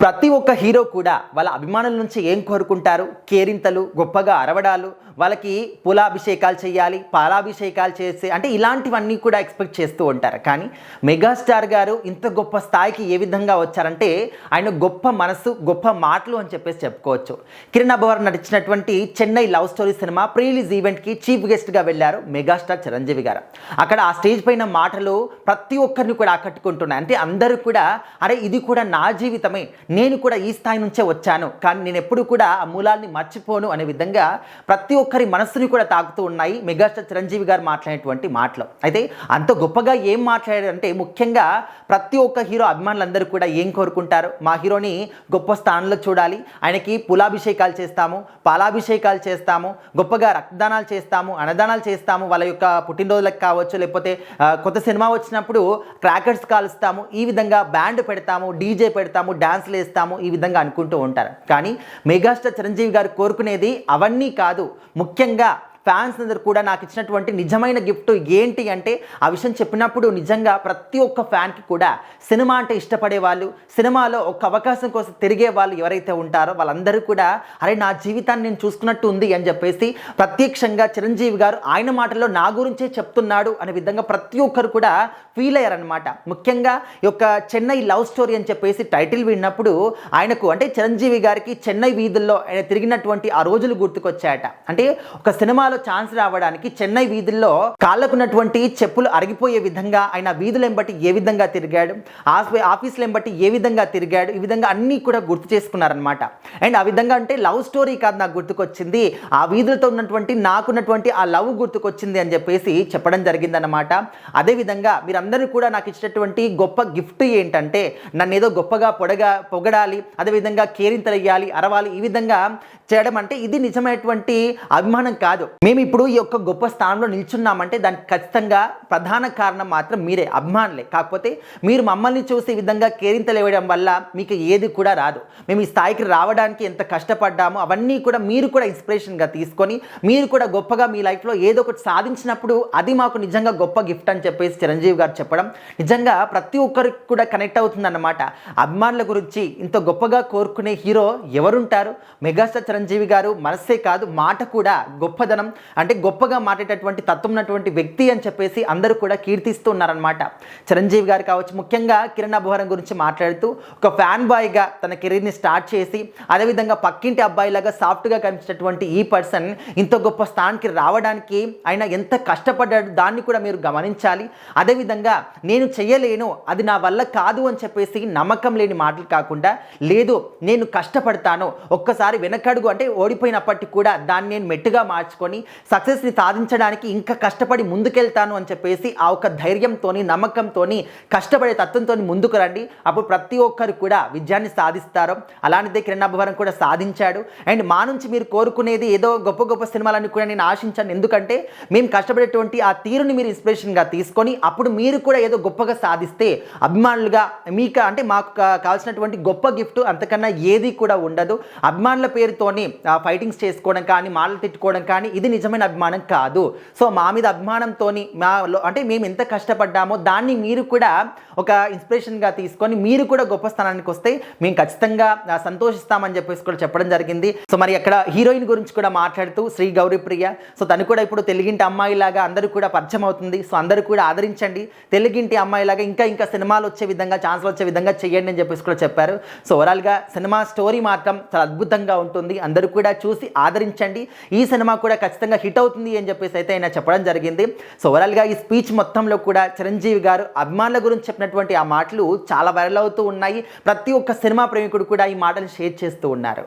ప్రతి ఒక్క హీరో కూడా వాళ్ళ అభిమానుల నుంచి ఏం కోరుకుంటారు? కేరింతలు, గొప్పగా అరవడాలు, వాళ్ళకి పూలాభిషేకాలు చేయాలి, పాలాభిషేకాలు చేసి అంటే ఇలాంటివన్నీ కూడా ఎక్స్పెక్ట్ చేస్తూ ఉంటారు. కానీ మెగాస్టార్ గారు ఇంత గొప్ప స్థాయికి ఏ విధంగా వచ్చారంటే ఆయన గొప్ప మనసు, గొప్ప మాటలు అని చెప్పేసి చెప్పుకోవచ్చు. కిరణ్ అబ్బవర్ నటించినటువంటి Chennai love story cinema pre release ఈవెంట్కి చీఫ్ గెస్ట్గా వెళ్ళారు మెగాస్టార్ చిరంజీవి గారు. అక్కడ ఆ స్టేజ్ పైన మాటలు ప్రతి ఒక్కరిని కూడా ఆకట్టుకుంటున్నాయి. అంటే అందరూ కూడా అరే ఇది కూడా నా జీవితమే, నేను కూడా ఈ స్థాయి నుంచే వచ్చాను, కానీ నేను ఎప్పుడు కూడా ఆ మూలాల్ని మర్చిపోను అనే విధంగా ప్రతి ఒక్కరి మనస్సుని కూడా తాకుతూ ఉన్నాయి మెగాస్టార్ చిరంజీవి గారు మాట్లాడేటువంటి మాటలు. అయితే అంత గొప్పగా ఏం మాట్లాడారంటే ముఖ్యంగా ప్రతి ఒక్క హీరో అభిమానులందరూ కూడా ఏం కోరుకుంటారు? మా హీరోని గొప్ప స్థానంలో చూడాలి, ఆయనకి పూలాభిషేకాలు చేస్తాము, పాలాభిషేకాలు చేస్తాము, గొప్పగా రక్తదానాలు చేస్తాము, అన్నదానాలు చేస్తాము, వాళ్ళ యొక్క పుట్టినరోజులకు కావచ్చు, లేకపోతే కొత్త సినిమా వచ్చినప్పుడు క్రాకర్స్ కాలుస్తాము, ఈ విధంగా బ్యాండ్ పెడతాము, డీజే పెడతాము, డాన్స్లు వేస్తాము, ఈ విధంగా అనుకుంటూ ఉంటారు. కానీ మెగాస్టార్ చిరంజీవి గారు కోరుకునేది అవన్నీ కాదు. ముఖ్యంగా ఫ్యాన్స్ అందరూ కూడా నాకు ఇచ్చినటువంటి నిజమైన గిఫ్ట్ ఏంటి అంటే ఆ విషయం చెప్పినప్పుడు నిజంగా ప్రతి ఒక్క ఫ్యాన్కి కూడా సినిమా అంటే ఇష్టపడే వాళ్ళు, సినిమాలో ఒక అవకాశం కోసం తిరిగే వాళ్ళు ఎవరైతే ఉంటారో వాళ్ళందరూ కూడా అరే నా జీవితాన్ని నేను చూసుకున్నట్టు ఉంది అని చెప్పేసి ప్రత్యక్షంగా చిరంజీవి గారు ఆయన మాటల్లో నా గురించే చెప్తున్నాడు అనే విధంగా ప్రతి ఒక్కరు కూడా ఫీల్ అయ్యారనమాట. ముఖ్యంగా ఈ యొక్క చెన్నై లవ్ స్టోరీ అని చెప్పేసి టైటిల్ విన్నప్పుడు ఆయనకు అంటే చిరంజీవి గారికి చెన్నై వీధుల్లో ఆయన తిరిగినటువంటి ఆ రోజులు గుర్తుకొచ్చాయట. అంటే ఒక సినిమా ఛాన్స్ రావడానికి చెన్నై వీధుల్లో కాళ్ళకున్నటువంటి చెప్పులు అరిగిపోయే విధంగా ఆయన వీధులు ఎంబట్టి ఏ విధంగా తిరిగాడు, ఆఫీసులు ఎంబట్టి ఏ విధంగా తిరిగాడు, ఈ విధంగా అన్నీ కూడా గుర్తు చేసుకున్నారనమాట. అండ్ ఆ విధంగా అంటే లవ్ స్టోరీ కాదు నాకు గుర్తుకొచ్చింది, ఆ వీధులతో ఉన్నటువంటి నాకున్నటువంటి ఆ లవ్ గుర్తుకొచ్చింది అని చెప్పేసి చెప్పడం జరిగిందనమాట. అదేవిధంగా మీరందరూ కూడా నాకు ఇచ్చినటువంటి గొప్ప గిఫ్ట్ ఏంటంటే నన్ను ఏదో గొప్పగా పొగడాలి, అదేవిధంగా కేరింతలయ్యాలి, అరవాలి, ఈ విధంగా చేయడం అంటే ఇది నిజమైనటువంటి అభిమానం కాదు. మేము ఇప్పుడు ఈ యొక్క గొప్ప స్థానంలో నిల్చున్నామంటే దానికి ఖచ్చితంగా ప్రధాన కారణం మాత్రం మీరే, అభిమానులే. కాకపోతే మీరు మమ్మల్ని చూసి ఈ విధంగా కేరింతలు ఇవ్వడం వల్ల మీకు ఏది కూడా రాదు. మేము ఈ స్థాయికి రావడానికి ఎంత కష్టపడ్డామో అవన్నీ కూడా మీరు కూడా ఇన్స్పిరేషన్గా తీసుకొని మీరు కూడా గొప్పగా మీ లైఫ్లో ఏదో ఒకటి సాధించినప్పుడు అది మాకు నిజంగా గొప్ప గిఫ్ట్ అని చెప్పేసి చిరంజీవి గారు చెప్పడం నిజంగా ప్రతి ఒక్కరికి కూడా కనెక్ట్ అవుతుందన్నమాట. అభిమానుల గురించి ఇంత గొప్పగా కోరుకునే హీరో ఎవరుంటారు? మెగాస్టార్ చిరంజీవి గారు మనసే కాదు మాట కూడా గొప్పదనం, అంటే గొప్పగా మాట్లాడేటటువంటి తత్వం ఉన్నటువంటి వ్యక్తి అని చెప్పేసి అందరూ కూడా కీర్తిస్తూ ఉన్నారనమాట. చిరంజీవి గారు కావచ్చు, ముఖ్యంగా కిరణ్ అబ్బవరం గురించి మాట్లాడుతూ ఒక ఫ్యాన్ బాయ్గా తన కెరీర్ని స్టార్ట్ చేసి అదేవిధంగా పక్కింటి అబ్బాయిలాగా సాఫ్ట్గా కనిపించినటువంటి ఈ పర్సన్ ఇంత గొప్ప స్థానానికి రావడానికి ఆయన ఎంత కష్టపడ్డాడు దాన్ని కూడా మీరు గమనించాలి. అదేవిధంగా నేను చెయ్యలేను, అది నా వల్ల కాదు అని చెప్పేసి నమ్మకం లేని మాటలు కాకుండా లేదు నేను కష్టపడతాను, ఒక్కసారి వెనకడుగు అంటే ఓడిపోయినప్పటికీ కూడా దాన్ని నేను మెట్టుగా మార్చుకొని సక్సెస్ని సాధించడానికి ఇంకా కష్టపడి ముందుకెళ్తాను అని చెప్పేసి ఆ ఒక ధైర్యంతోని, నమ్మకంతోని, కష్టపడే తత్వంతో ముందుకు రండి. అప్పుడు ప్రతి ఒక్కరు కూడా విజయాన్ని సాధిస్తారు. అలాంటిదే కిరణ్ అబ్బవరం కూడా సాధించాడు. అండ్ మా నుంచి మీరు కోరుకునేది ఏదో గొప్ప గొప్ప సినిమాలన్నీ కూడా నేను ఆశించాను. ఎందుకంటే మేము కష్టపడేటువంటి ఆ తీరుని మీరు ఇన్స్పిరేషన్గా తీసుకొని అప్పుడు మీరు కూడా ఏదో గొప్పగా సాధిస్తే అభిమానులుగా మీకు అంటే మాకు కావాల్సినటువంటి గొప్ప గిఫ్ట్ అంతకన్నా ఏది కూడా ఉండదు. అభిమానుల పేరుతోని ఫైటింగ్స్ చేసుకోవడం కానీ, మాటలు తిట్టుకోవడం కానీ ఇది నిజమైన అభిమానం కాదు. సో మా మీద అభిమానంతో అంటే మేము ఎంత కష్టపడ్డామో దాన్ని మీరు కూడా ఒక ఇన్స్పిరేషన్గా తీసుకొని మీరు కూడా గొప్ప స్థానానికి వస్తే మేము ఖచ్చితంగా సంతోషిస్తామని చెప్పేసి కూడా చెప్పడం జరిగింది. సో మరి అక్కడ హీరోయిన్ గురించి కూడా మాట్లాడుతూ శ్రీ గౌరీప్రియ, సో తను కూడా ఇప్పుడు తెలుగింటి అమ్మాయిలాగా అందరూ కూడా పరిచయం అవుతుంది. సో అందరూ కూడా ఆదరించండి, తెలుగింటి అమ్మాయిలాగా ఇంకా ఇంకా సినిమాలు వచ్చే విధంగా, ఛాన్స్లు వచ్చే విధంగా చేయండి అని చెప్పేసి కూడా చెప్పారు. సో ఓవరాల్గా సినిమా స్టోరీ మాత్రం చాలా అద్భుతంగా ఉంటుంది, అందరూ కూడా చూసి ఆదరించండి. ఈ సినిమా కూడా ఖచ్చితంగా హిట్ అవుతుంది అని చెప్పేసి అయితే ఆయన చెప్పడం జరిగింది. సో ఓవరాల్గా ఈ స్పీచ్ మొత్తంలో కూడా చిరంజీవి గారు అభిమానుల గురించి చెప్పినటువంటి ఆ మాటలు చాలా వైరల్ అవుతూ ఉన్నాయి. ప్రతి ఒక్క సినిమా ప్రేమికుడు కూడా ఈ మాటలు షేర్ చేస్తూ ఉన్నారు.